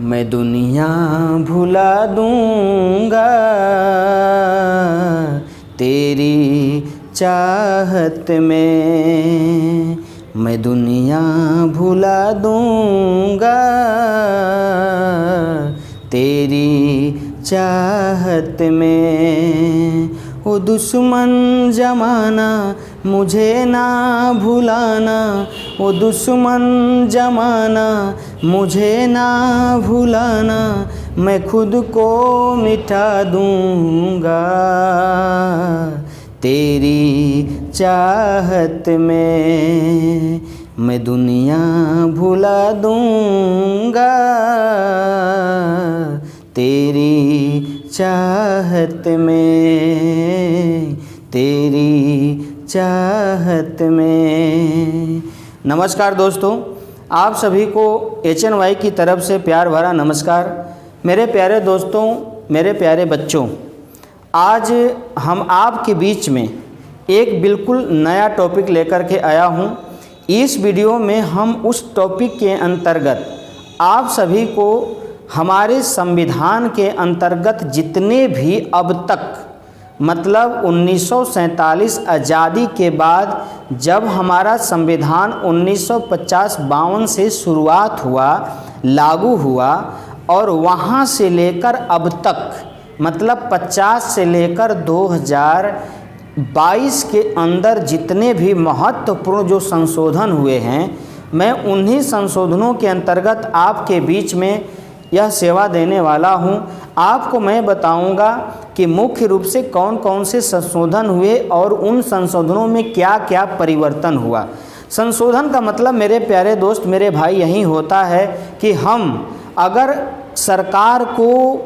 मैं दुनिया भुला दूंगा तेरी चाहत में, मैं दुनिया भुला दूंगा तेरी चाहत में। ओ दुश्मन जमाना मुझे ना भुलाना, ओ दुश्मन जमाना मुझे ना भुलाना, मैं खुद को मिटा दूंगा तेरी चाहत में, मैं दुनिया भुला दूंगा तेरी चाहत में, तेरी चाहत में। नमस्कार दोस्तों, आप सभी को HNY की तरफ से प्यार भरा नमस्कार। मेरे प्यारे दोस्तों, मेरे प्यारे बच्चों, आज हम आपके बीच में एक बिल्कुल नया टॉपिक लेकर के आया हूँ। इस वीडियो में हम उस टॉपिक के अंतर्गत आप सभी को हमारे संविधान के अंतर्गत जितने भी अब तक मतलब 1947 आज़ादी के बाद जब हमारा संविधान 1950-52 से शुरुआत हुआ, लागू हुआ, और वहाँ से लेकर अब तक मतलब 50 से लेकर 2022 के अंदर जितने भी महत्वपूर्ण जो संशोधन हुए हैं, मैं उन्हीं संशोधनों के अंतर्गत आपके बीच में यह सेवा देने वाला हूं। आपको मैं बताऊंगा कि मुख्य रूप से कौन कौन से संशोधन हुए और उन संशोधनों में क्या क्या परिवर्तन हुआ। संशोधन का मतलब मेरे प्यारे दोस्त, मेरे भाई, यही होता है कि हम अगर सरकार को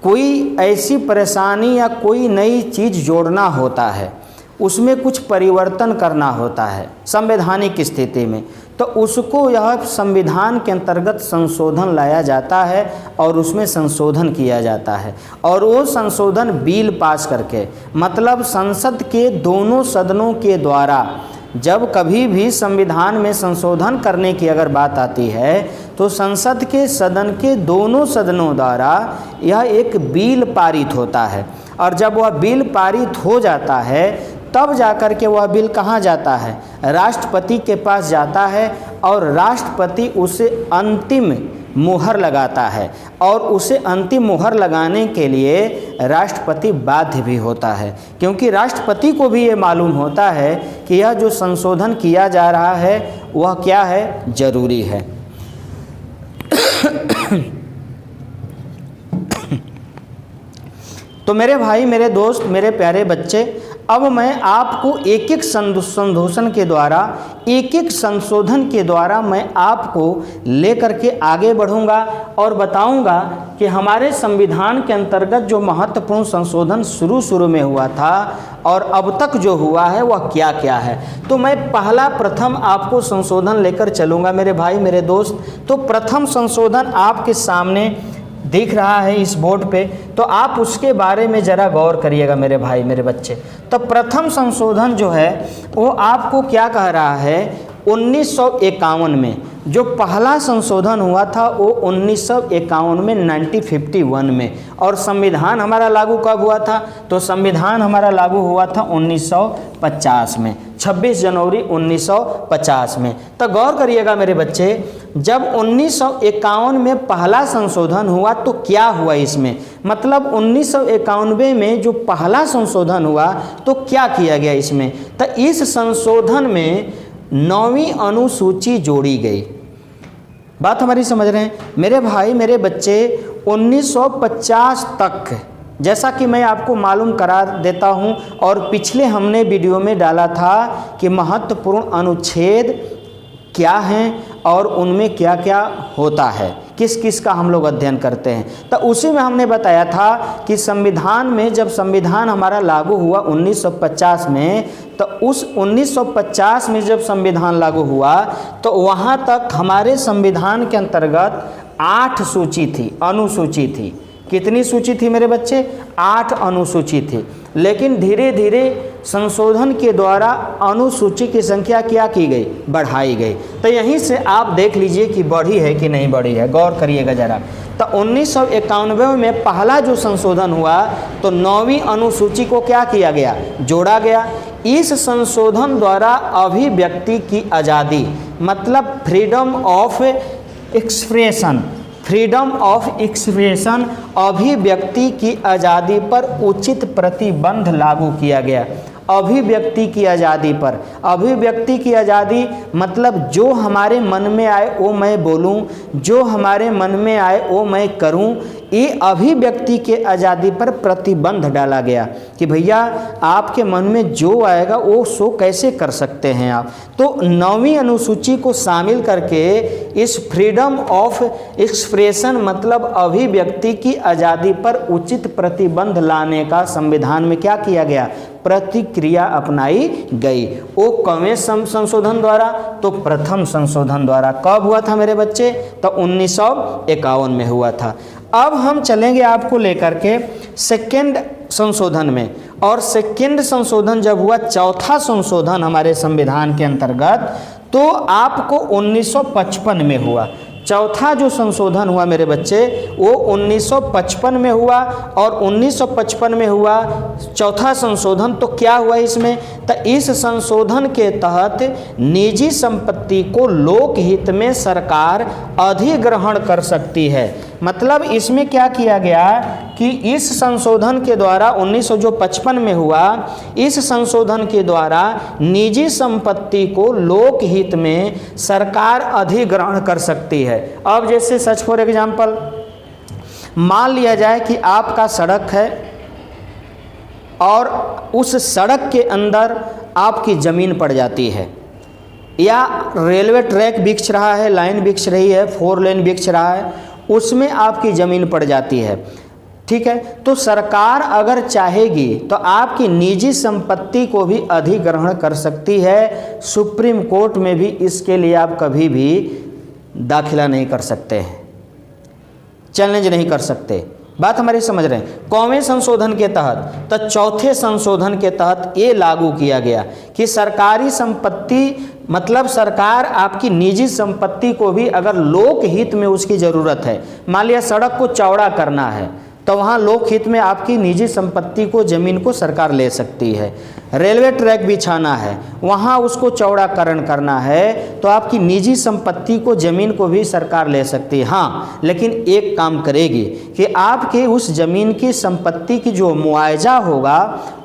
कोई ऐसी परेशानी या कोई नई चीज़ जोड़ना होता है, उसमें कुछ परिवर्तन करना होता है संवैधानिक स्थिति में, तो उसको यह संविधान के अंतर्गत संशोधन लाया जाता है और उसमें संशोधन किया जाता है। और वो संशोधन बिल पास करके, मतलब संसद के दोनों सदनों के द्वारा जब कभी भी संविधान में संशोधन करने की अगर बात आती है तो संसद के सदन के दोनों सदनों द्वारा यह एक बिल पारित होता है। और जब वह बिल पारित हो जाता है तब जाकर के वह बिल कहाँ जाता है? राष्ट्रपति के पास जाता है और राष्ट्रपति उसे अंतिम मुहर लगाता है। और उसे अंतिम मुहर लगाने के लिए राष्ट्रपति बाध्य भी होता है, क्योंकि राष्ट्रपति को भी ये मालूम होता है कि यह जो संशोधन किया जा रहा है वह क्या है? जरूरी है। तो मेरे भाई, मेरे दोस्त, मेरे प्यारे बच्चे, अब मैं आपको एक एक संशोधन के द्वारा, एक एक संशोधन के द्वारा मैं आपको लेकर के आगे बढ़ूंगा और बताऊंगा कि हमारे संविधान के अंतर्गत जो महत्वपूर्ण संशोधन शुरू में हुआ था और अब तक जो हुआ है वह क्या क्या है। तो मैं प्रथम आपको संशोधन लेकर चलूँगा मेरे भाई, मेरे दोस्त। तो प्रथम संशोधन आपके सामने दिख रहा है इस बोर्ड पे, तो आप उसके बारे में ज़रा गौर करिएगा मेरे भाई, मेरे बच्चे। तो प्रथम संशोधन जो है वो आपको क्या कह रहा है? 1951 में जो पहला संशोधन हुआ था वो 1951 में 1951 में। और संविधान हमारा लागू कब हुआ था? तो संविधान हमारा लागू हुआ था 1950 में, 26 जनवरी 1950 में। तो गौर करिएगा मेरे बच्चे, जब 1951 में पहला संशोधन हुआ तो क्या हुआ इसमें? मतलब 1991 में जो पहला संशोधन हुआ तो क्या किया गया इसमें? तो इस संशोधन में 9वीं अनुसूची जोड़ी गई। बात हमारी समझ रहे हैं मेरे भाई, मेरे बच्चे? 1950 तक, जैसा कि मैं आपको मालूम करा देता हूं, और पिछले हमने वीडियो में डाला था कि महत्वपूर्ण अनुच्छेद क्या हैं और उनमें क्या क्या होता है, किस किस का हम लोग अध्ययन करते हैं। तो उसी में हमने बताया था कि संविधान में जब संविधान हमारा लागू हुआ 1950 में, तो उस 1950 में जब संविधान लागू हुआ तो वहाँ तक हमारे संविधान के अंतर्गत 8 सूची थी, अनुसूची थी। कितनी सूची थी मेरे बच्चे? 8 अनुसूची थी। लेकिन धीरे धीरे संशोधन के द्वारा अनुसूची की संख्या क्या की गई? बढ़ाई गई। तो यहीं से आप देख लीजिए कि बढ़ी है कि नहीं बढ़ी है, गौर करिएगा ज़रा। तो 1991 में पहला जो संशोधन हुआ तो 9वीं अनुसूची को क्या किया गया? जोड़ा गया। इस संशोधन द्वारा अभिव्यक्ति की आज़ादी, मतलब फ्रीडम ऑफ एक्सप्रेशन, अभिव्यक्ति की आज़ादी पर उचित प्रतिबंध लागू किया गया। अभिव्यक्ति की आज़ादी पर, अभिव्यक्ति की आज़ादी मतलब जो हमारे मन में आए वो मैं बोलूं, जो हमारे मन में आए वो मैं करूं, ये अभिव्यक्ति के आज़ादी पर प्रतिबंध डाला गया कि भैया आपके मन में जो आएगा वो सो कैसे कर सकते हैं आप। तो 9वीं अनुसूची को शामिल करके इस फ्रीडम ऑफ एक्सप्रेशन मतलब अभिव्यक्ति की आज़ादी पर उचित प्रतिबंध लाने का संविधान में क्या किया गया? प्रतिक्रिया अपनाई गई। वो कौन संशोधन द्वारा? तो प्रथम संशोधन द्वारा। कब हुआ था मेरे बच्चे? तो 1951 में हुआ था। अब हम चलेंगे आपको लेकर के सेकेंड संशोधन में, और सेकेंड संशोधन जब हुआ, चौथा संशोधन हमारे संविधान के अंतर्गत, तो आपको 1955 में हुआ। चौथा जो संशोधन हुआ मेरे बच्चे वो 1955 में हुआ, और 1955 में हुआ चौथा संशोधन। तो क्या हुआ इसमें? तो इस संशोधन के तहत निजी संपत्ति को लोकहित में सरकार अधिग्रहण कर सकती है। मतलब इसमें क्या किया गया कि इस संशोधन के द्वारा 1955 में हुआ, इस संशोधन के द्वारा निजी संपत्ति को लोकहित में सरकार अधिग्रहण कर सकती है। अब जैसे सच फॉर एग्जाम्पल मान लिया जाए कि आपका सड़क है और उस सड़क के अंदर आपकी ज़मीन पड़ जाती है, या रेलवे ट्रैक बिछ रहा है, लाइन बिछ रही है, 4 लेन बिछ रहा है, उसमें आपकी ज़मीन पड़ जाती है। ठीक है, तो सरकार अगर चाहेगी तो आपकी निजी संपत्ति को भी अधिग्रहण कर सकती है। सुप्रीम कोर्ट में भी इसके लिए आप कभी भी दाखिला नहीं कर सकते हैं, चैलेंज नहीं कर सकते। बात हमारी समझ रहे हैं? कौवें संशोधन के तहत, तो चौथे संशोधन के तहत ये लागू किया गया कि सरकारी संपत्ति मतलब सरकार आपकी निजी संपत्ति को भी अगर लोकहित में उसकी ज़रूरत है, मान लिया सड़क को चौड़ा करना है तो वहाँ लोकहित में आपकी निजी संपत्ति को, ज़मीन को सरकार ले सकती है। रेलवे ट्रैक बिछाना है, वहाँ उसको चौड़ाकरण करना है तो आपकी निजी संपत्ति को, ज़मीन को भी सरकार ले सकती है। हाँ, लेकिन एक काम करेगी कि आपके उस ज़मीन की संपत्ति की जो मुआवजा होगा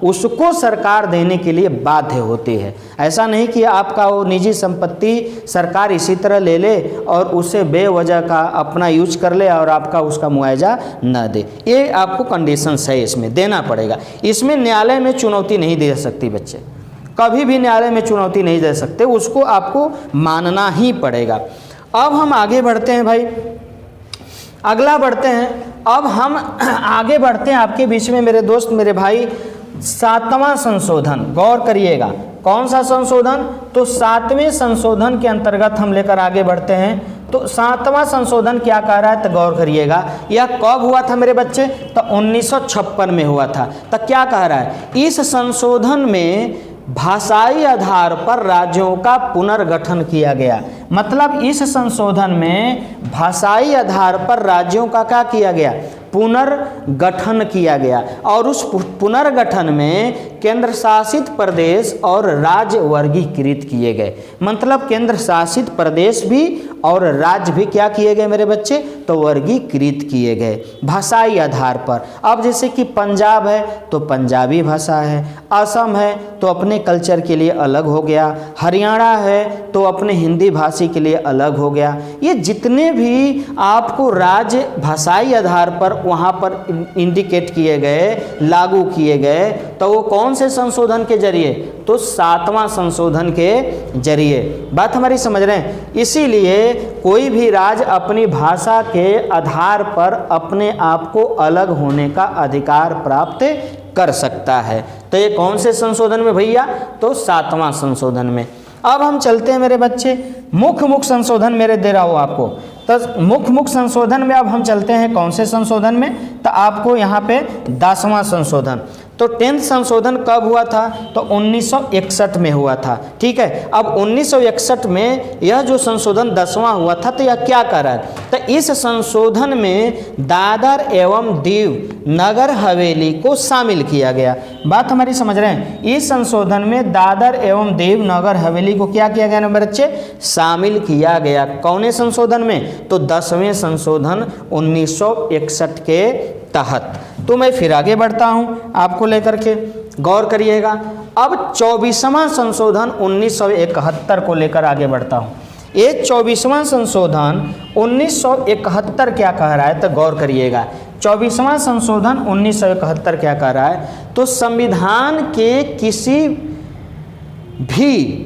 उसको सरकार देने के लिए बाध्य होती है। ऐसा नहीं कि आपका वो निजी संपत्ति सरकार इसी तरह ले ले और उसे बेवजह का अपना यूज कर ले और आपका उसका मुआवजा न दे। ये आपको कंडीशंस है, इसमें देना पड़ेगा। इसमें न्यायालय में चुनौती नहीं दे सकती बच्चे, कभी भी न्यायालय में चुनौती नहीं दे सकते, उसको आपको मानना ही पड़ेगा। अब हम आगे बढ़ते हैं भाई, अगला बढ़ते हैं। अब हम आगे बढ़ते हैं आपके बीच में मेरे दोस्त, मेरे भाई, 7वां संशोधन। गौर करिएगा, कौन सा संशोधन? तो 7वें संशोधन के अंतर्गत हम लेकर आगे बढ़ते हैं। तो 7वां संशोधन क्या कह रहा है तो गौर करिएगा। यह कब हुआ था मेरे बच्चे? तो 1956 में हुआ था। तो क्या कह रहा है? इस संशोधन में भाषाई आधार पर राज्यों का पुनर्गठन किया गया। मतलब इस संशोधन में भाषाई आधार पर राज्यों का क्या किया गया? पुनर्गठन किया गया। और उस पुनर्गठन में केंद्र शासित प्रदेश और राज्य वर्गीकृत किए गए। मतलब केंद्र शासित प्रदेश भी और राज्य भी क्या किए गए मेरे बच्चे? तो वर्गीकृत किए गए भाषाई आधार पर। अब जैसे कि पंजाब है तो पंजाबी भाषा है, असम है तो अपने कल्चर के लिए अलग हो गया, हरियाणा है तो अपने हिंदी भाषी के लिए अलग हो गया। ये जितने भी आपको राज्य भाषाई आधार पर वहाँ पर इंडिकेट किए गए, लागू किए गए, तो वो कौन से संशोधन के जरिए? तो 7वां संशोधन के जरिए। बात हमारी समझ रहे हैं? इसीलिए कोई भी राज्य अपनी भाषा के आधार पर अपने आप को अलग होने का अधिकार प्राप्त कर सकता है। तो ये कौन से संशोधन में भैया? तो 7वां संशोधन में। अब हम चलते हैं मेरे बच्चे, मुख्य संशोधन मेरे दे रहा हूँ आपको। तो मुख्य संशोधन में अब हम चलते हैं कौन से संशोधन में, तो आपको यहाँ पे 10वां संशोधन। तो 10th संशोधन कब हुआ था, तो 1961 में हुआ था। ठीक है, अब 1961 में यह जो संशोधन 10वां हुआ था, तो यह क्या कर रहा है, तो इस संशोधन में दादर एवं दीव नगर हवेली को शामिल किया गया। बात हमारी समझ रहे हैं, इस संशोधन में दादर एवं दीव नगर हवेली को क्या किया गया मेरे बच्चे, शामिल किया गया। कौने संशोधन में, तो 10वें संशोधन 1961 के तहत। तो मैं फिर आगे बढ़ता हूँ आपको लेकर के, गौर करिएगा। अब 24वां संशोधन 1971 को लेकर आगे बढ़ता हूँ। ये 24वां संशोधन 1971 क्या कह रहा है, तो गौर करिएगा। 24वां संशोधन 1971 क्या कह रहा है, तो संविधान के किसी भी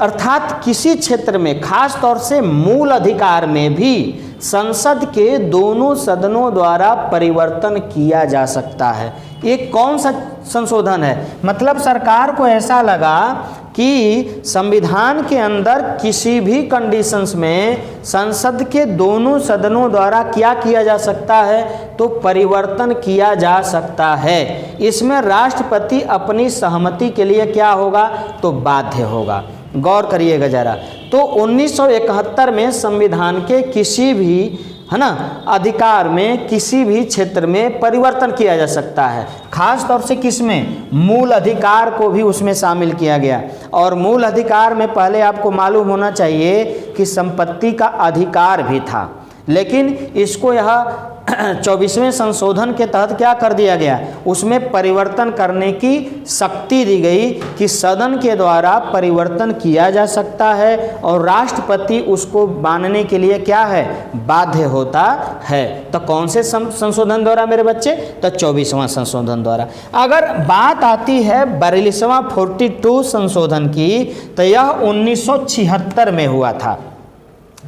अर्थात किसी क्षेत्र में, खास तौर से मूल अधिकार में भी संसद के दोनों सदनों द्वारा परिवर्तन किया जा सकता है। ये कौन सा संशोधन है, मतलब सरकार को ऐसा लगा कि संविधान के अंदर किसी भी कंडीशंस में संसद के दोनों सदनों द्वारा क्या किया जा सकता है, तो परिवर्तन किया जा सकता है। इसमें राष्ट्रपति अपनी सहमति के लिए क्या होगा, तो बाध्य होगा। गौर करिएगा जरा। तो 1971 में संविधान के किसी भी, है ना, अधिकार में किसी भी क्षेत्र में परिवर्तन किया जा सकता है। खास तौर से किसमें, मूल अधिकार को भी उसमें शामिल किया गया। और मूल अधिकार में पहले आपको मालूम होना चाहिए कि संपत्ति का अधिकार भी था, लेकिन इसको यह 24वें संशोधन के तहत क्या कर दिया गया, उसमें परिवर्तन करने की शक्ति दी गई कि सदन के द्वारा परिवर्तन किया जा सकता है और राष्ट्रपति उसको मानने के लिए क्या है, बाध्य होता है। तो कौन से संशोधन द्वारा मेरे बच्चे, तो 24वां संशोधन द्वारा। अगर बात आती है 42वां 42 संशोधन की, तो यह 1976 में हुआ था।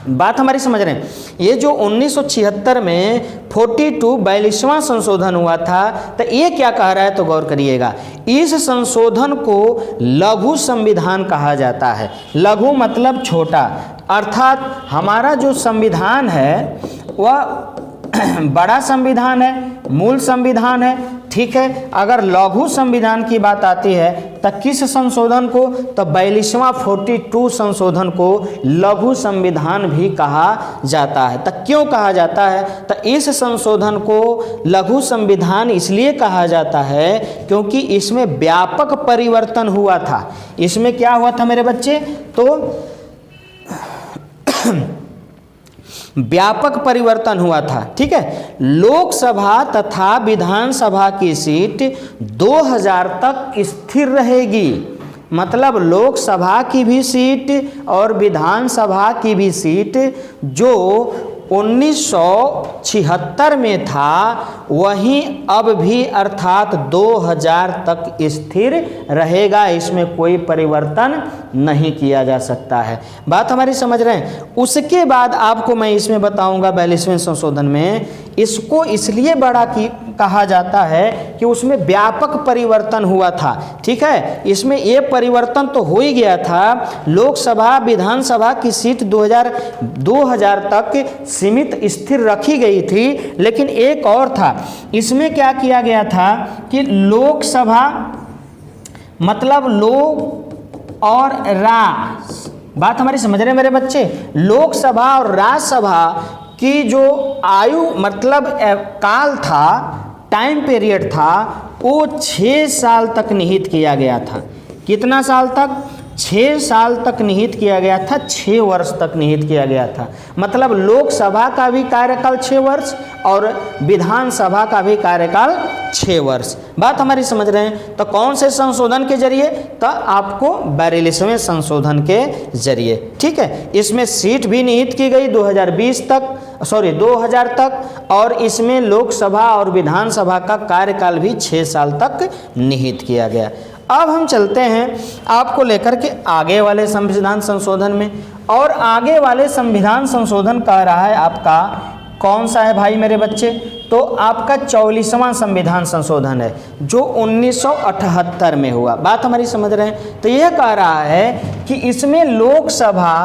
बात हमारी समझ रहे हैं, ये जो 1976 में 42वां संशोधन हुआ था, तो ये क्या कह रहा है, तो गौर करिएगा। इस संशोधन को लघु संविधान कहा जाता है। लघु मतलब छोटा, अर्थात हमारा जो संविधान है वह बड़ा संविधान है, मूल संविधान है। ठीक है, अगर लघु संविधान की बात आती है तो किस संशोधन को, तो 42वां 42 संशोधन को लघु संविधान भी कहा जाता है। तो क्यों कहा जाता है, तो इस संशोधन को लघु संविधान इसलिए कहा जाता है क्योंकि इसमें व्यापक परिवर्तन हुआ था। इसमें क्या हुआ था मेरे बच्चे, तो व्यापक परिवर्तन हुआ था। ठीक है, लोकसभा तथा विधानसभा की सीट 2000 तक स्थिर रहेगी। मतलब लोकसभा की भी सीट और विधानसभा की भी सीट जो 1976 में था वहीं अब भी अर्थात 2000 तक स्थिर रहेगा। इसमें कोई परिवर्तन नहीं किया जा सकता है। बात हमारी समझ रहे हैं। उसके बाद आपको मैं इसमें बताऊंगा 42वें संशोधन में इसको इसलिए बड़ा कहा जाता है कि उसमें व्यापक परिवर्तन हुआ था। ठीक है, इसमें ये परिवर्तन तो हो ही गया था, लोकसभा विधानसभा की सीट 2000 तक सीमित स्थिर रखी गई थी, लेकिन एक और था, इसमें क्या किया गया था कि लोकसभा मतलब लोक और राज, बात हमारी समझ रहे हैं मेरे बच्चे, लोकसभा और राज्यसभा की जो आयु मतलब काल था, टाइम पीरियड था, वो 6 साल तक निहित किया गया था। कितना साल तक, 6 साल तक निहित किया गया था, 6 वर्ष तक निहित किया गया था। मतलब लोकसभा का भी कार्यकाल 6 वर्ष और विधानसभा का भी कार्यकाल 6 वर्ष। बात हमारी समझ रहे हैं। तो कौन से संशोधन के जरिए, तो आपको 42वें संशोधन के जरिए। ठीक है, इसमें सीट भी निहित की गई 2000 तक और इसमें लोकसभा और विधानसभा का कार्यकाल भी 6 साल तक निहित किया गया। अब हम चलते हैं आपको लेकर के आगे वाले संविधान संशोधन में, और आगे वाले संविधान संशोधन कह रहा है आपका कौन सा है भाई मेरे बच्चे? तो आपका 44वां संविधान संशोधन है जो 1978 में हुआ। बात हमारी समझ रहे हैं? तो यह कह रहा है कि इसमें लोकसभा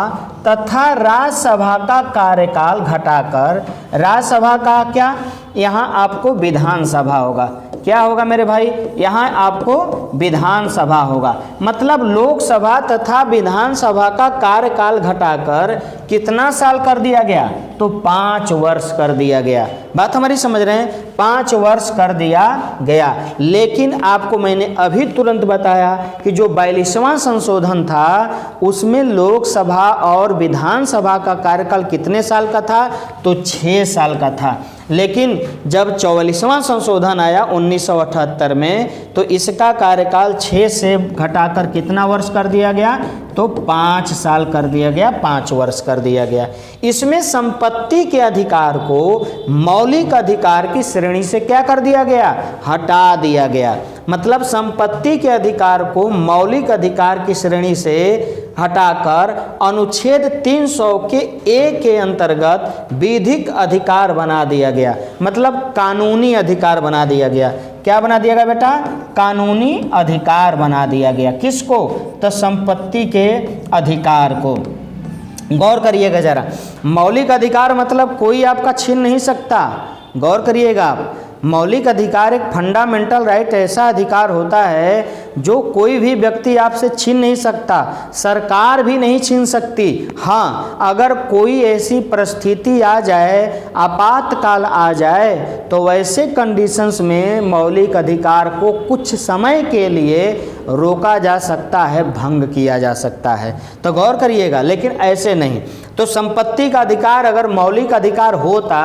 तथा राज्यसभा का कार्यकाल घटाकर राज्यसभा का क्या, यहाँ आपको विधानसभा होगा। क्या होगा मेरे भाई? यहाँ आपको विधानसभा होगा। मतलब लोकसभा तथा विधानसभा का कार्यकाल घटाकर कितना साल कर दिया गया? तो 5 वर्ष कर दिया गया। बात हमारी समझ रहे हैं? 5 वर्ष कर दिया गया। लेकिन आपको मैंने अभी तुरंत बताया कि जो 42वां संशोधन था उसमें लोकसभा और विधानसभा का कार्यकाल कितने साल का था? तो 6 साल का था। लेकिन जब 44वां संशोधन आया 1978 में तो इसका कार्यकाल 6 से घटाकर कितना वर्ष कर दिया गया? तो 5 साल कर दिया गया, 5 वर्ष कर दिया गया। इसमें संपत्ति के अधिकार को मौलिक अधिकार की श्रेणी से क्या कर दिया गया? हटा दिया गया। मतलब संपत्ति के अधिकार को मौलिक अधिकार की श्रेणी से हटाकर अनुच्छेद 300 के ए के अंतर्गत विधिक अधिकार बना दिया गया। मतलब कानूनी अधिकार बना दिया गया। क्या बना दिया गया बेटा? कानूनी अधिकार बना दिया गया। किसको? तो संपत्ति के अधिकार को। गौर करिएगा जरा, मौलिक अधिकार मतलब कोई आपका छीन नहीं सकता। गौर करिएगा आप, मौलिक अधिकार एक फंडामेंटल राइट ऐसा अधिकार होता है जो कोई भी व्यक्ति आपसे छीन नहीं सकता, सरकार भी नहीं छीन सकती। हाँ, अगर कोई ऐसी परिस्थिति आ जाए, आपातकाल आ जाए, तो वैसे कंडीशंस में मौलिक अधिकार को कुछ समय के लिए रोका जा सकता है, भंग किया जा सकता है। तो गौर करिएगा, लेकिन ऐसे नहीं। तो संपत्ति का अधिकार अगर मौलिक अधिकार होता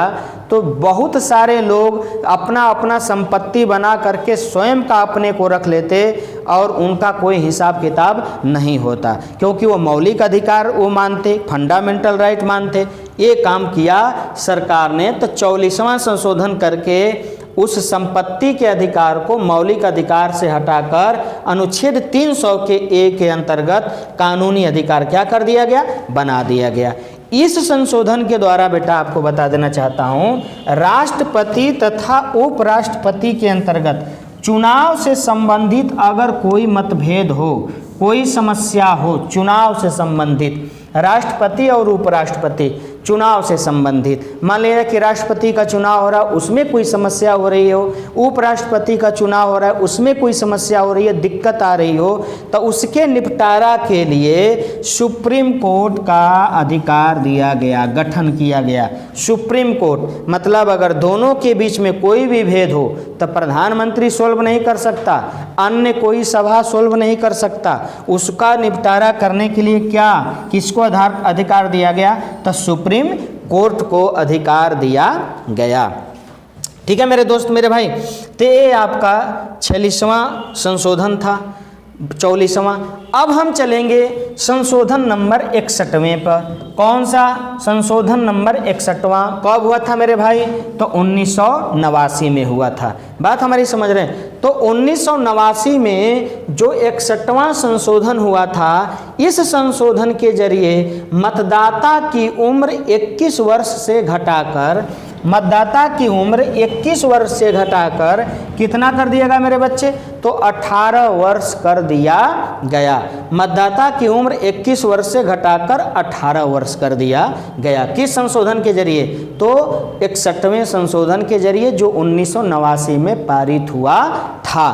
तो बहुत सारे लोग अपना अपना संपत्ति बना करके स्वयं का अपने को रख लेते और उनका कोई हिसाब किताब नहीं होता, क्योंकि वो मौलिक अधिकार वो मानते, फंडामेंटल राइट मानते। ये काम किया सरकार ने। तो 44वां संशोधन करके उस संपत्ति के अधिकार को मौलिक अधिकार से हटाकर अनुच्छेद 300 के ए के अंतर्गत कानूनी अधिकार क्या कर दिया गया? बना दिया गया। इस संशोधन के द्वारा बेटा आपको बता देना चाहता हूं, राष्ट्रपति तथा उपराष्ट्रपति के अंतर्गत चुनाव से संबंधित अगर कोई मतभेद हो, कोई समस्या हो, चुनाव से संबंधित, राष्ट्रपति और उपराष्ट्रपति चुनाव से संबंधित, मान लीजिए कि राष्ट्रपति का चुनाव हो रहा है, उसमें कोई समस्या हो रही हो, उपराष्ट्रपति का चुनाव हो रहा है, उसमें कोई समस्या हो रही है, दिक्कत आ रही हो, तो उसके निपटारा के लिए सुप्रीम कोर्ट का अधिकार दिया गया, गठन किया गया। सुप्रीम कोर्ट मतलब अगर दोनों के बीच में कोई भी भेद हो तो प्रधानमंत्री सोल्व नहीं कर सकता, अन्य कोई सभा सोल्व नहीं कर सकता। उसका निपटारा करने के लिए क्या, किसको अधिकार दिया गया? तो सुप्रीम कोर्ट को अधिकार दिया गया। ठीक है मेरे दोस्त, मेरे भाई, तो ये आपका 46वां संशोधन था, 44वां। अब हम चलेंगे संशोधन नंबर 61वें पर। कौन सा संशोधन नंबर 61वां कब हुआ था मेरे भाई? तो 1989 में हुआ था। बात हमारी समझ रहे हैं? तो 1989 में जो 61वां संशोधन हुआ था, इस संशोधन के जरिए मतदाता की उम्र 21 वर्ष से घटाकर, मतदाता की उम्र 21 वर्ष से घटाकर कितना कर दिया गया मेरे बच्चे? तो 18 वर्ष कर दिया गया। मतदाता की उम्र 21 वर्ष से घटाकर 18 वर्ष कर दिया गया। किस संशोधन के जरिए? तो 61वें संशोधन के जरिए जो 1989 में पारित हुआ था।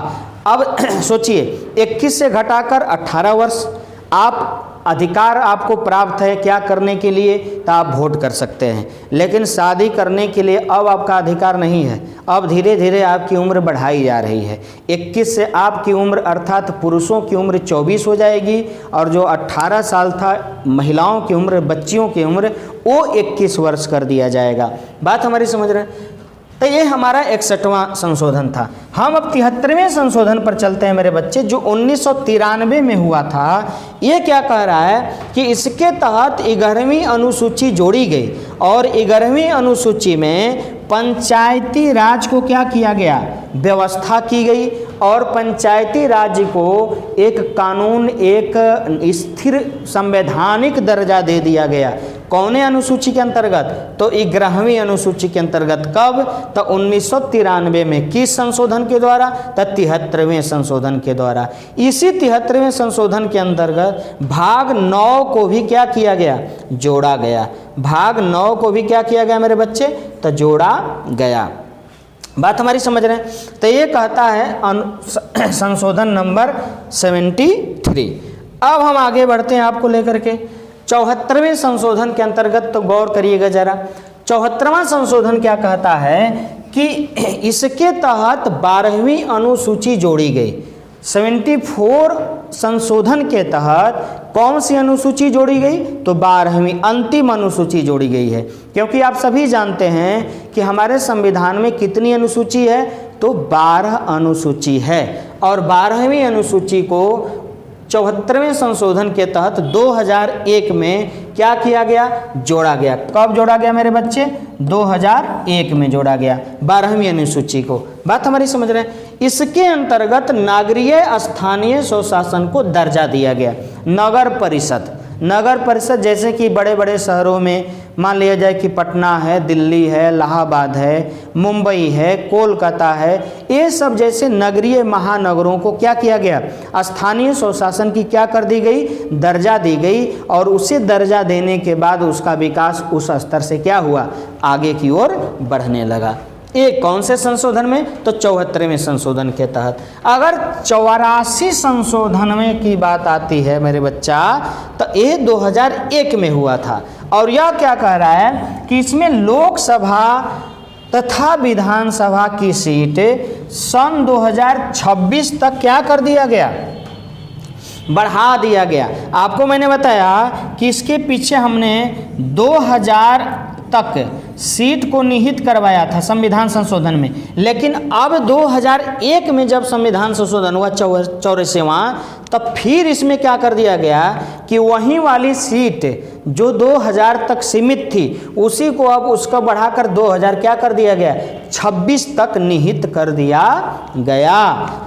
अब सोचिए, 21 से घटाकर 18 वर्ष, आप अधिकार आपको प्राप्त है क्या करने के लिए? तो आप वोट कर सकते हैं, लेकिन शादी करने के लिए अब आपका अधिकार नहीं है। अब धीरे धीरे आपकी उम्र बढ़ाई जा रही है। 21 से आपकी उम्र अर्थात पुरुषों की उम्र 24 हो जाएगी, और जो 18 साल था महिलाओं की उम्र, बच्चियों की उम्र, वो 21 वर्ष कर दिया जाएगा। बात हमारी समझ रहे हैं? तो ये हमारा 61वां संशोधन था। हम अब 73वें संशोधन पर चलते हैं मेरे बच्चे, जो 1993 में हुआ था। ये क्या कह रहा है कि इसके तहत 11वीं अनुसूची जोड़ी गई, और 11वीं अनुसूची में पंचायती राज को क्या किया गया? व्यवस्था की गई, और पंचायती राज को एक कानून, एक स्थिर संवैधानिक दर्जा दे दिया गया। कौने अनुसूची के अंतर्गत? तो 11वीं अनुसूची के अंतर्गत। कब? तो 1993 में। किस संशोधन के द्वारा? तो 73वें संशोधन के द्वारा। इसी 73वें संशोधन के अंतर्गत भाग 9 को भी क्या किया गया? जोड़ा गया। भाग 9 को भी क्या किया गया मेरे बच्चे? तो जोड़ा गया। बात हमारी समझ रहे हैं? तो ये कहता है संशोधन नंबर 73। अब हम आगे बढ़ते हैं आपको लेकर के 74वें संशोधन के अंतर्गत। तो गौर करिएगा जरा, 74वां संशोधन क्या कहता है कि इसके तहत 12वीं अनुसूची जोड़ी गई। 74 संशोधन के तहत कौन सी अनुसूची जोड़ी गई? तो 12वीं अंतिम अनुसूची जोड़ी गई है। क्योंकि आप सभी जानते हैं कि हमारे संविधान में कितनी अनुसूची है? तो 12 अनुसूची है। और 12वीं अनुसूची को 74वें संशोधन के तहत 2001 में क्या किया गया? जोड़ा गया। कब जोड़ा गया मेरे बच्चे? 2001 में जोड़ा गया 12वीं अनुसूची को। बात हमारी समझ रहे हैं? इसके अंतर्गत नागरीय स्थानीय स्वशासन को दर्जा दिया गया। नगर परिषद, नगर परिषद जैसे कि बड़े बड़े शहरों में मान लिया जाए कि पटना है, दिल्ली है, इलाहाबाद है, मुंबई है, कोलकाता है, ये सब जैसे नगरीय महानगरों को क्या किया गया? स्थानीय स्वशासन की क्या कर दी गई? दर्जा दी गई। और उसे दर्जा देने के बाद उसका विकास उस स्तर से क्या हुआ? आगे की ओर बढ़ने लगा। ये कौन से संशोधन में? तो 74वें संशोधन के तहत। अगर 84 संशोधन में की बात आती है मेरे बच्चा, तो ये 2001 में हुआ था। और यह क्या कह रहा है कि इसमें लोकसभा तथा विधानसभा की सीट सन 2026 तक क्या कर दिया गया? बढ़ा दिया गया। आपको मैंने बताया कि इसके पीछे हमने 2000 तक सीट को निहित करवाया था संविधान संशोधन में, लेकिन अब 2001 में जब संविधान संशोधन हुआ 84वां, तब फिर इसमें क्या कर दिया गया कि वहीं वाली सीट जो 2000 तक सीमित थी उसी को अब उसका बढ़ाकर 2000 क्या कर दिया गया? 26 तक निहित कर दिया गया।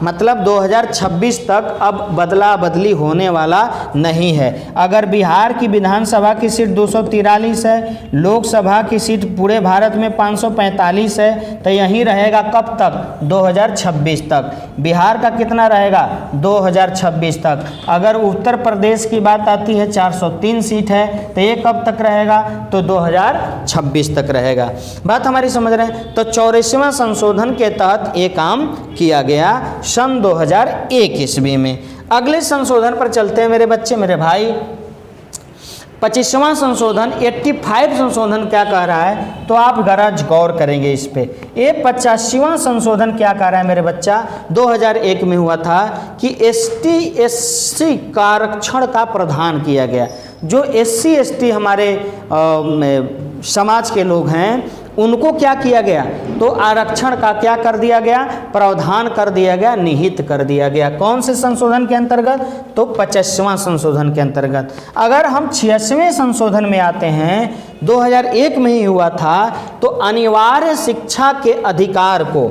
मतलब 2026 तक अब बदला बदली होने वाला नहीं है। अगर बिहार की विधानसभा की सीट 243 है, लोकसभा की सीट पूरे भारत में 545 है, तो यहीं रहेगा कब तक? 2026 तक। बिहार का कितना रहेगा? 2026 तक। अगर उत्तर प्रदेश की बात आती है 403 सीट है, तो ये कब तक रहेगा? तो 2026 तक रहेगा। बात हमारी समझ रहे हैं? तो 84वां संशोधन के तहत ये काम किया गया सन 2001 ईस्वी में। अगले संशोधन पर चलते हैं मेरे बच्चे, मेरे भाई। 25वां संशोधन 85 संशोधन क्या कह रहा है? तो आप गरज गौर करेंगे इस पे। ये 85वां संशोधन क्या कह रहा है मेरे बच्चा? 2001 में हुआ था कि ST/SC का आरक्षण का प्रावधान किया गया। जो SC/ST हमारे समाज के लोग हैं उनको क्या किया गया? तो आरक्षण का क्या कर दिया गया? प्रावधान कर दिया गया, निहित कर दिया गया। कौन से संशोधन के अंतर्गत? तो 25वां संशोधन के अंतर्गत। अगर हम 86वें संशोधन में आते हैं, 2001 में ही हुआ था, तो अनिवार्य शिक्षा के अधिकार को,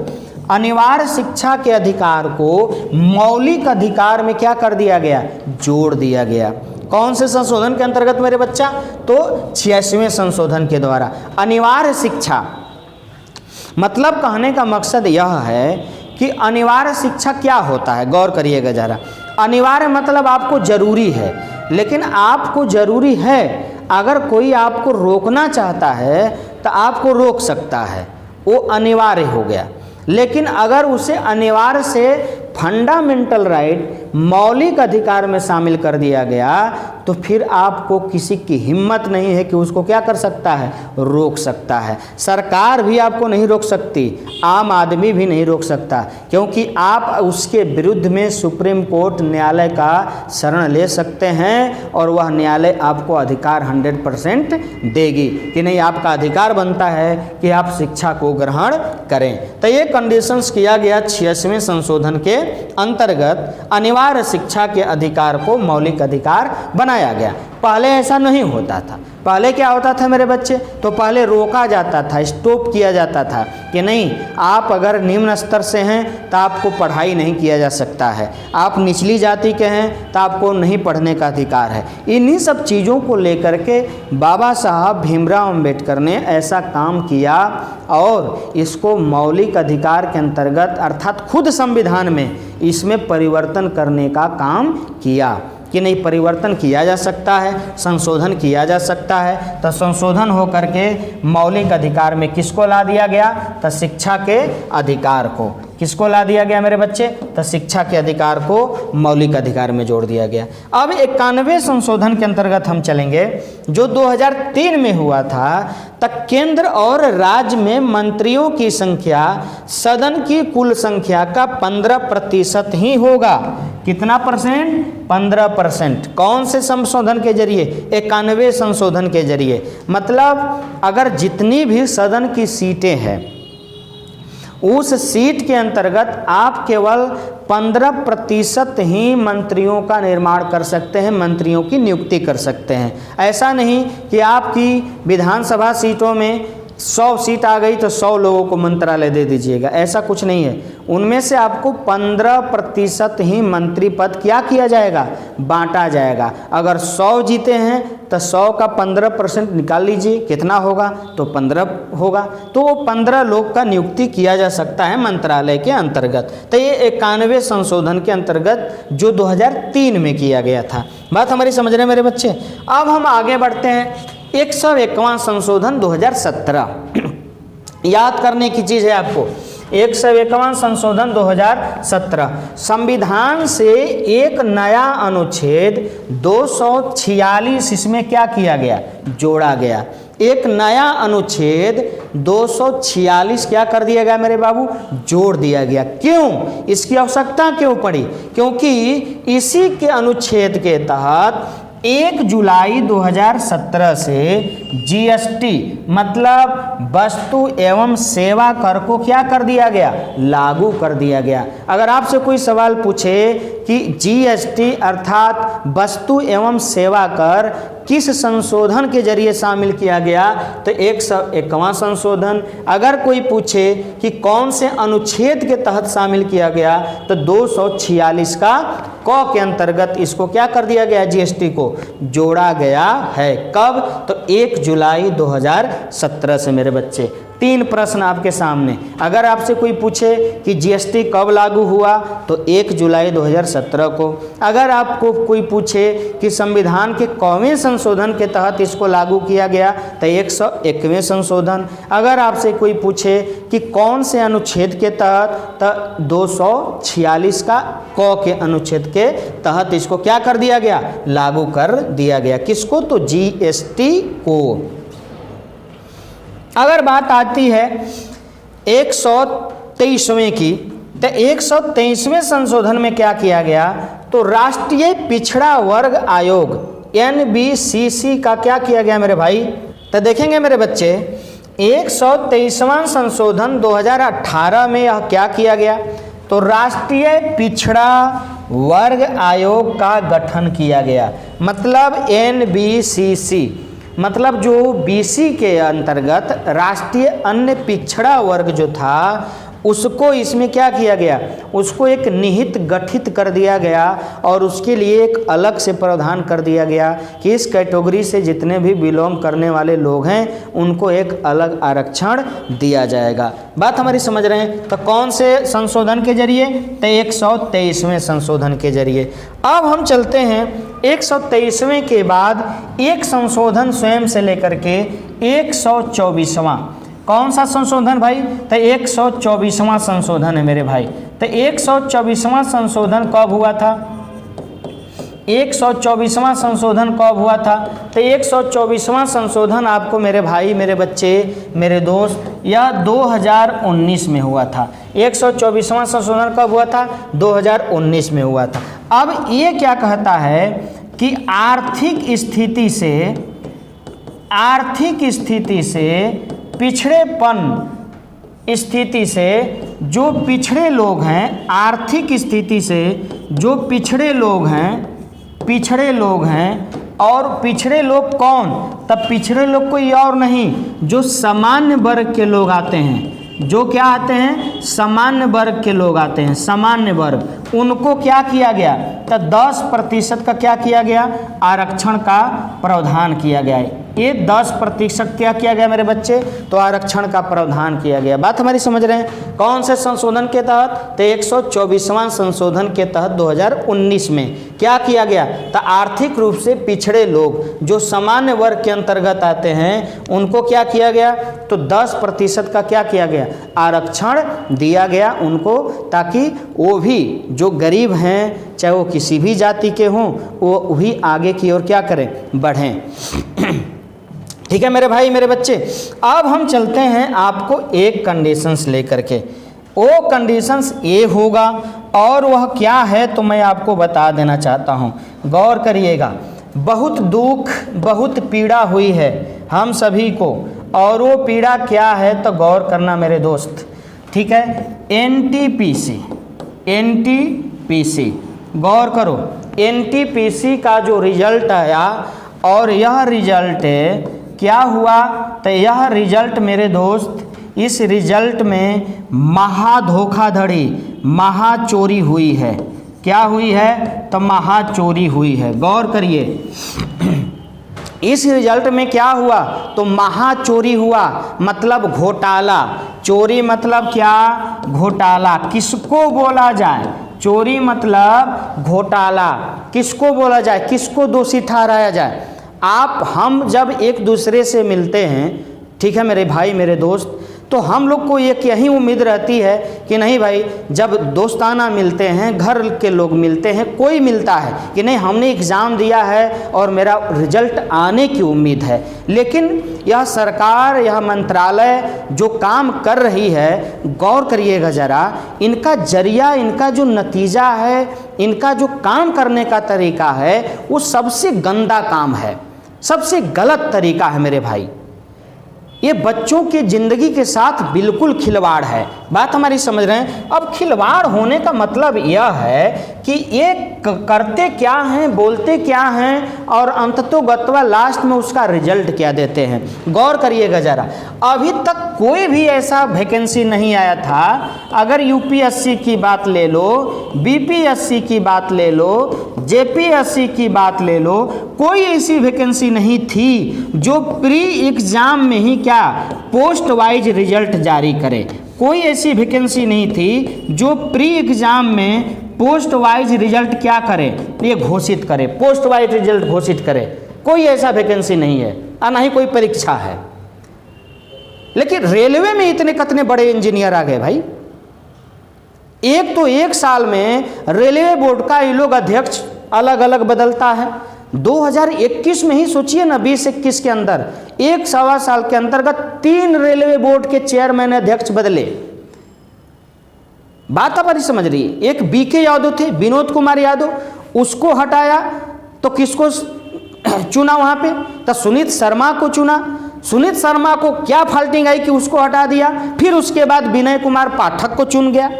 अनिवार्य शिक्षा के अधिकार को मौलिक अधिकार में क्या कर दिया गया? जोड़ दिया गया। कौन से संशोधन के अंतर्गत मेरे बच्चा? तो 86वें संशोधन के द्वारा। अनिवार्य शिक्षा मतलब कहने का मकसद यह है कि अनिवार्य शिक्षा क्या होता है? गौर करिएगा जरा। अनिवार्य मतलब आपको जरूरी है, लेकिन आपको जरूरी है, अगर कोई आपको रोकना चाहता है तो आपको रोक सकता है, वो अनिवार्य हो गया। लेकिन अगर उसे अनिवार्य से फंडामेंटल राइट, मौलिक अधिकार में शामिल कर दिया गया, तो फिर आपको किसी की हिम्मत नहीं है कि उसको क्या कर सकता है? रोक सकता है। सरकार भी आपको नहीं रोक सकती, आम आदमी भी नहीं रोक सकता, क्योंकि आप उसके विरुद्ध में सुप्रीम कोर्ट न्यायालय का शरण ले सकते हैं और वह न्यायालय आपको अधिकार 100% देगी कि नहीं, आपका अधिकार बनता है कि आप शिक्षा को ग्रहण करें। तो ये कंडीशंस किया गया 86वें संशोधन के अंतर्गत। अनिवार्य शिक्षा के अधिकार को मौलिक अधिकार बनाया गया। पहले ऐसा नहीं होता था। पहले क्या होता था मेरे बच्चे, तो पहले रोका जाता था, स्टॉप किया जाता था कि नहीं, आप अगर निम्न स्तर से हैं तो आपको पढ़ाई नहीं किया जा सकता है, आप निचली जाति के हैं तो आपको नहीं पढ़ने का अधिकार है। इन्हीं सब चीज़ों को लेकर के बाबा साहब भीमराव अंबेडकर ने ऐसा काम किया और इसको मौलिक अधिकार के अंतर्गत अर्थात खुद संविधान में इसमें परिवर्तन करने का काम किया कि नहीं, परिवर्तन किया जा सकता है, संशोधन किया जा सकता है। तो संशोधन हो करके मौलिक अधिकार में किसको ला दिया गया, तो शिक्षा के अधिकार को। किसको ला दिया गया मेरे बच्चे, तो शिक्षा के अधिकार को मौलिक अधिकार में जोड़ दिया गया। अब 91वें संशोधन के अंतर्गत हम चलेंगे जो 2003 में हुआ था, तक केंद्र और राज्य में मंत्रियों की संख्या सदन की कुल संख्या का 15% ही होगा। कितना परसेंट, 15%। कौन से संशोधन के जरिए, 91वें संशोधन के जरिए। मतलब अगर जितनी भी सदन की सीटें हैं उस सीट के अंतर्गत आप केवल 15% ही मंत्रियों का निर्माण कर सकते हैं, मंत्रियों की नियुक्ति कर सकते हैं। ऐसा नहीं कि आपकी विधानसभा सीटों में 100 सीट आ गई तो 100 लोगों को मंत्रालय दे दीजिएगा, ऐसा कुछ नहीं है। उनमें से आपको 15% ही मंत्री पद क्या किया जाएगा, बांटा जाएगा। अगर 100 जीते हैं तो 100 का 15% निकाल लीजिए, कितना होगा, तो 15 होगा। तो वो 15 लोग का नियुक्ति किया जा सकता है मंत्रालय के अंतर्गत। तो ये 91वें संशोधन के अंतर्गत जो 2003 में किया गया था। बात हमारी समझ रहे हैं मेरे बच्चे। अब हम आगे बढ़ते हैं 101वां संशोधन 2017। याद करने की चीज़ है आपको, 101वां संशोधन 2017 संविधान से एक नया अनुच्छेद 246 इसमें क्या किया गया, जोड़ा गया। एक नया अनुच्छेद 246 क्या कर दिया गया मेरे बाबू, जोड़ दिया गया। क्यों, इसकी आवश्यकता क्यों पड़ी, क्योंकि इसी के अनुच्छेद के तहत 1 जुलाई 2017 से जीएसटी मतलब वस्तु एवं सेवा कर को क्या कर दिया गया, लागू कर दिया गया। अगर आपसे कोई सवाल पूछे कि जीएसटी अर्थात वस्तु एवं सेवा कर किस संशोधन के जरिए शामिल किया गया, तो 101वां संशोधन। अगर कोई पूछे कि कौन से अनुच्छेद के तहत शामिल किया गया, तो 246 का क के अंतर्गत इसको क्या कर दिया गया, जीएसटी को जोड़ा गया है। कब, तो 1 जुलाई 2017 से मेरे बच्चे। 3 प्रश्न आपके सामने। अगर आपसे कोई पूछे कि जीएसटी कब लागू हुआ, तो 1 जुलाई 2017 को। अगर आपको कोई पूछे कि संविधान के कौवें संशोधन के तहत इसको लागू किया गया, तो 101वें संशोधन। अगर आपसे कोई पूछे कि कौन से अनुच्छेद के तहत, तो 246 का क के अनुच्छेद के तहत इसको क्या कर दिया गया, लागू कर दिया गया। किसको, तो जीएसटी को। अगर बात आती है 123वें की, तो 123वें संशोधन में क्या किया गया, तो राष्ट्रीय पिछड़ा वर्ग आयोग NBCC का क्या किया गया मेरे भाई, तो देखेंगे मेरे बच्चे 123वां संशोधन 2018 में यह क्या किया गया, तो राष्ट्रीय पिछड़ा वर्ग आयोग का गठन किया गया। मतलब NBCC मतलब जो बीसी के अंतर्गत राष्ट्रीय अन्य पिछड़ा वर्ग जो था उसको इसमें क्या किया गया, उसको एक निहित गठित कर दिया गया और उसके लिए एक अलग से प्रावधान कर दिया गया कि इस कैटेगरी से जितने भी बिलोंग करने वाले लोग हैं उनको एक अलग आरक्षण दिया जाएगा। बात हमारी समझ रहे हैं। तो कौन से संशोधन के जरिए, तो 123वें संशोधन के जरिए। अब हम चलते हैं 123वें के बाद एक संशोधन स्वयं से लेकर के 124वां। कौन सा संशोधन भाई, तो 124वां संशोधन है मेरे भाई। तो 124वां संशोधन कब हुआ था, 124वां संशोधन कब हुआ था, तो 124वां संशोधन आपको मेरे भाई, मेरे बच्चे, मेरे दोस्त, यह 2019 में हुआ था। 124वां संशोधन कब हुआ था, 2019 में हुआ था। अब ये क्या कहता है कि आर्थिक स्थिति से पिछड़ेपन स्थिति से जो पिछड़े लोग हैं, आर्थिक स्थिति से जो पिछड़े लोग हैं और पिछड़े लोग कौन? तब पिछड़े लोग कोई और नहीं, जो सामान्य वर्ग के लोग आते हैं, जो क्या आते हैं? सामान्य वर्ग के लोग आते हैं, सामान्य वर्ग, उनको क्या किया गया? तो 10% का क्या किया गया? आरक्षण का प्रावधान किया गया है। ये 10% क्या किया गया मेरे बच्चे? तो आरक्षण का प्रावधान किया गया। बात हमारी समझ रहे हैं? कौन से संशोधन के तहत? तो 124वां संशोधन के तहत 2019 में क्या किया गया? तो आर्थिक रूप से पिछड़े लोग जो सामान्य वर्ग के अंतर्गत आते हैं उनको क्या किया गया? तो 10% का क्या किया गया? आरक्षण दिया गया उनको, ताकि वो भी जो गरीब हैं, चाहे वो किसी भी जाति के हों, वो भी आगे की ओर क्या करें? बढ़ें। ठीक है मेरे भाई मेरे बच्चे, अब हम चलते हैं आपको एक कंडीशंस लेकर के। वो कंडीशंस ये होगा और वह क्या है तो मैं आपको बता देना चाहता हूँ, गौर करिएगा। बहुत दुख बहुत पीड़ा हुई है हम सभी को, और वो पीड़ा क्या है तो गौर करना मेरे दोस्त। ठीक है, एनटीपीसी गौर करो। एनटीपीसी का जो रिजल्ट आया और यह रिजल्ट क्या हुआ? तो यह रिजल्ट मेरे दोस्त, इस रिजल्ट में महाधोखाधड़ी, महाचोरी हुई है। क्या हुई है? तो महाचोरी हुई है। गौर करिए, इस रिजल्ट में क्या हुआ? तो महाचोरी हुआ, मतलब घोटाला। चोरी मतलब क्या? घोटाला। किसको बोला जाए? चोरी मतलब घोटाला। किसको बोला जाए? किसको दोषी ठहराया जाए? आप हम जब एक दूसरे से मिलते हैं, ठीक है मेरे भाई मेरे दोस्त, तो हम लोग को एक यही उम्मीद रहती है कि नहीं भाई, जब दोस्ताना मिलते हैं, घर के लोग मिलते हैं, कोई मिलता है कि नहीं हमने एग्ज़ाम दिया है और मेरा रिजल्ट आने की उम्मीद है। लेकिन यह सरकार, यह मंत्रालय जो काम कर रही है, गौर करिएगा ज़रा, इनका जरिया, इनका जो नतीजा है, इनका जो काम करने का तरीका है, वो सबसे गंदा काम है, सबसे गलत तरीका है मेरे भाई। ये बच्चों की ज़िंदगी के साथ बिल्कुल खिलवाड़ है। बात हमारी समझ रहे हैं? अब खिलवाड़ होने का मतलब यह है कि ये करते क्या हैं, बोलते क्या हैं, और अंततोगत्वा लास्ट में उसका रिजल्ट क्या देते हैं। गौर करिएगा ज़रा, अभी तक कोई भी ऐसा वैकेंसी नहीं आया था। अगर यूपीएससी की बात ले लो, बीपीएससी की बात ले लो, जेपीएससी की बात ले लो, कोई ऐसी वैकेंसी नहीं थी जो प्री एग्ज़ाम में ही क्या पोस्ट वाइज रिजल्ट जारी करे। कोई ऐसी वैकेंसी नहीं थी जो प्री एग्ज़ाम में पोस्ट वाइज रिजल्ट क्या करे, ये घोषित करे, पोस्ट वाइज रिजल्ट घोषित करे। कोई ऐसा वैकेंसी नहीं है और ना ही कोई परीक्षा है। लेकिन रेलवे में इतने कितने बड़े इंजीनियर आ गए भाई। एक तो एक साल में रेलवे बोर्ड का ये लोग अध्यक्ष अलग अलग बदलता है। 2021 में ही सोचिए ना, 20-21 के अंदर, एक सवा साल के अंतर्गत 3 रेलवे बोर्ड के चेयरमैन अध्यक्ष बदले। बात हमारी समझ रही है? एक बीके यादव थे, विनोद कुमार यादव, उसको हटाया तो किसको चुना वहां पे? तो सुनीत शर्मा को चुना। सुनीत शर्मा को क्या फाल्टिंग आई कि उसको हटा दिया। फिर उसके बाद विनय कुमार पाठक को चुन गया।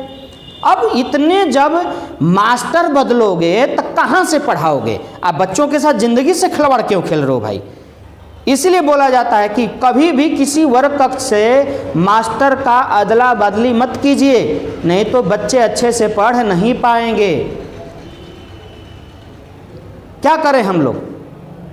अब इतने जब मास्टर बदलोगे तो कहाँ से पढ़ाओगे? आप बच्चों के साथ जिंदगी से खिलवाड़ क्यों खेल रहे हो भाई? इसलिए बोला जाता है कि कभी भी किसी वर्ग कक्ष से मास्टर का अदला बदली मत कीजिए, नहीं तो बच्चे अच्छे से पढ़ नहीं पाएंगे। क्या करें हम लोग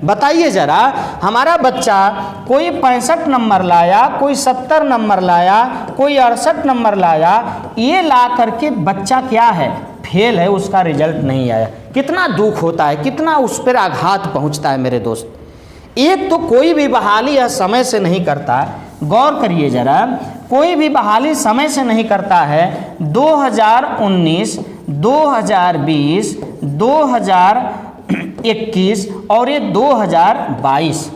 बताइए जरा। हमारा बच्चा कोई 65 नंबर लाया, कोई 70 नंबर लाया, कोई 68 नंबर लाया, ये ला करके बच्चा क्या है? फेल है, उसका रिजल्ट नहीं आया। कितना दुख होता है, कितना उस पर आघात पहुंचता है मेरे दोस्त। एक तो कोई भी बहाली यह समय से नहीं करता। गौर करिए जरा, कोई भी बहाली समय से नहीं करता है। 2019, 2020, 2021 और ये 2022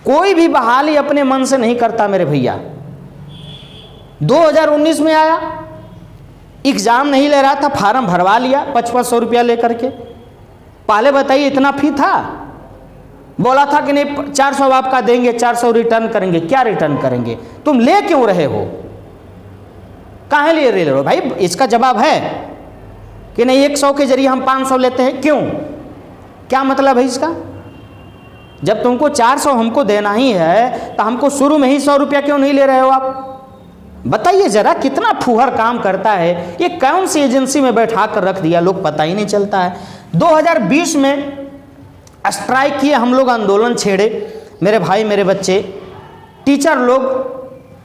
कोई भी बहाली अपने मन से नहीं करता मेरे भैया। 2019 में आया, एग्जाम नहीं ले रहा था, फार्म भरवा लिया 5500 रुपया लेकर के। पहले बताइए इतना फी था? बोला था कि नहीं 400 आपका देंगे, 400 रिटर्न करेंगे। क्या रिटर्न करेंगे? तुम ले क्यों रहे हो? काहे लिए ले रहे हो भाई? इसका जवाब है कि नहीं 100 के जरिए हम 500 लेते हैं। क्यों? क्या मतलब है इसका? जब तुमको 400 हमको देना ही है तो हमको शुरू में ही 100 रुपया क्यों नहीं ले रहे हो आप? बताइए जरा, कितना फूहर काम करता है ये। कौन सी एजेंसी में बैठा कर रख दिया लोग, पता ही नहीं चलता है। 2020 में स्ट्राइक किए हम लोग, आंदोलन छेड़े, मेरे भाई मेरे बच्चे, टीचर लोग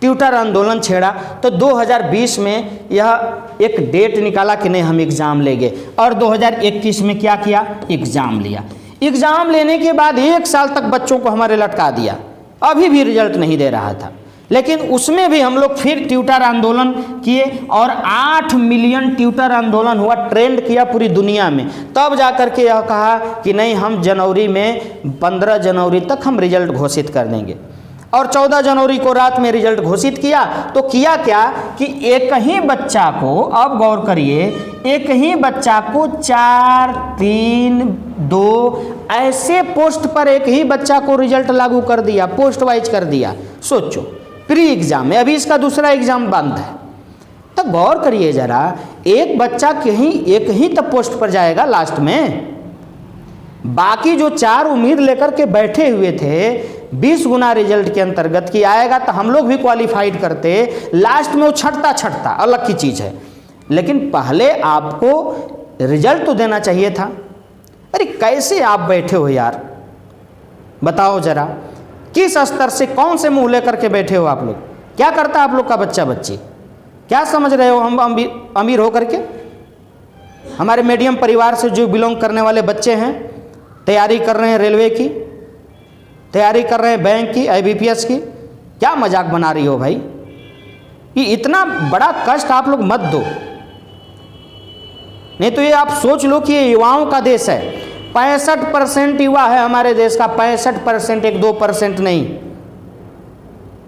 ट्यूटर आंदोलन छेड़ा। तो 2020 में यह एक डेट निकाला कि नहीं हम एग्ज़ाम लेंगे, और 2021 में क्या किया, एग्ज़ाम लिया। एग्ज़ाम लेने के बाद 1 साल तक बच्चों को हमारे लटका दिया, अभी भी रिजल्ट नहीं दे रहा था। लेकिन उसमें भी हम लोग फिर ट्यूटर आंदोलन किए और 8 मिलियन ट्यूटर आंदोलन हुआ, ट्रेंड किया पूरी दुनिया में। तब जा कर के यह कहा कि नहीं हम जनवरी में 15 जनवरी तक हम रिजल्ट घोषित कर देंगे, और 14 जनवरी को रात में रिजल्ट घोषित किया। तो किया क्या कि एक ही बच्चा को, अब गौर करिए, एक ही बच्चा को 4, 3, 2 ऐसे पोस्ट पर एक ही बच्चा को रिजल्ट लागू कर दिया, पोस्ट वाइज कर दिया। सोचो, प्री एग्जाम में, अभी इसका दूसरा एग्जाम बंद है। तो गौर करिए जरा, एक बच्चा कहीं एक ही तब पोस्ट पर जाएगा लास्ट में, बाकी जो 4 उम्मीद लेकर के बैठे हुए थे 20 गुना रिजल्ट के अंतर्गत की आएगा तो हम लोग भी क्वालिफाइड करते, लास्ट में वो छटता अलग की चीज़ है। लेकिन पहले आपको रिजल्ट तो देना चाहिए था। अरे कैसे आप बैठे हो यार, बताओ जरा, किस स्तर से, कौन से मुंह लेकर के बैठे हो आप लोग? क्या करता है आप लोग का बच्चा बच्ची? क्या समझ रहे हो हम अमीर हो करके? हमारे मीडियम परिवार से जो बिलोंग करने वाले बच्चे हैं, तैयारी कर रहे हैं रेलवे की, तैयारी कर रहे हैं बैंक की, IBPS की, क्या मजाक बना रही हो भाई? ये इतना बड़ा कष्ट आप लोग मत दो। नहीं तो ये आप सोच लो कि ये युवाओं का देश है। 65% युवा है हमारे देश का, 65%, 1-2% नहीं।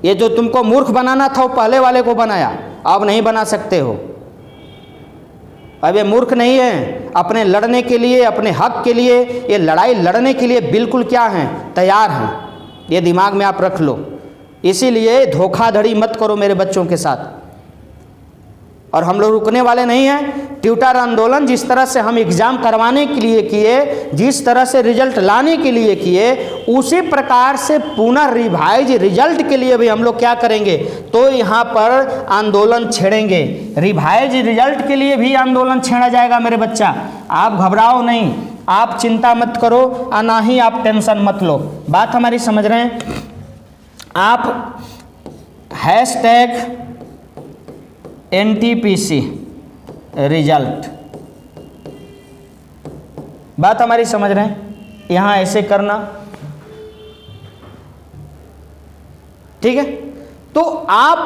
ये जो तुमको मूर्ख बनाना था वो पहले वाले को बनाया, अब नहीं बना सकते हो। अब ये मूर्ख नहीं है, अपने लड़ने के लिए, अपने हक के लिए, ये लड़ाई लड़ने के लिए बिल्कुल क्या हैं, तैयार हैं। ये दिमाग में आप रख लो। इसीलिए धोखाधड़ी मत करो मेरे बच्चों के साथ। और हम लोग रुकने वाले नहीं हैं। ट्यूटर आंदोलन जिस तरह से हम एग्ज़ाम करवाने के लिए किए, जिस तरह से रिजल्ट लाने के लिए किए, उसी प्रकार से पुनः रिवाइज रिजल्ट के लिए भी हम लोग क्या करेंगे, तो यहाँ पर आंदोलन छेड़ेंगे। रिवाइज रिजल्ट के लिए भी आंदोलन छेड़ा जाएगा मेरे बच्चा। आप घबराओ नहीं, आप चिंता मत करो, और ना ही आप टेंशन मत लो। बात हमारी समझ रहे हैं आप? #NTPC रिजल्ट, बात हमारी समझ रहे हैं? यहाँ ऐसे करना, ठीक है? तो आप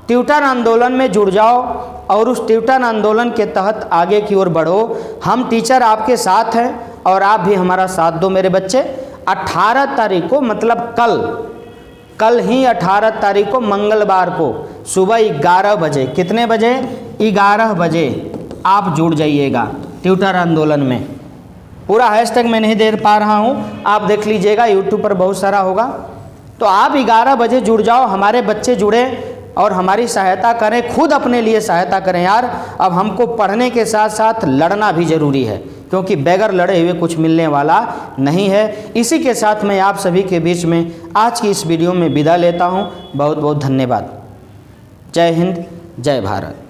ट्यूटर आंदोलन में जुड़ जाओ और उस ट्यूटर आंदोलन के तहत आगे की ओर बढ़ो। हम टीचर आपके साथ हैं और आप भी हमारा साथ दो मेरे बच्चे। 18 तारीख को, मतलब कल ही 18 तारीख को मंगलवार को सुबह 11 बजे, कितने बजे? 11 बजे आप जुड़ जाइएगा ट्यूटर आंदोलन में। पूरा हैशटैग मैं नहीं दे पा रहा हूँ, आप देख लीजिएगा, यूट्यूब पर बहुत सारा होगा। तो आप 11 बजे जुड़ जाओ, हमारे बच्चे जुड़े और हमारी सहायता करें, खुद अपने लिए सहायता करें यार। अब हमको पढ़ने के साथ साथ लड़ना भी ज़रूरी है, क्योंकि बगैर लड़े हुए कुछ मिलने वाला नहीं है। इसी के साथ मैं आप सभी के बीच में आज की इस वीडियो में विदा लेता हूं। बहुत बहुत धन्यवाद। जय हिंद, जय भारत।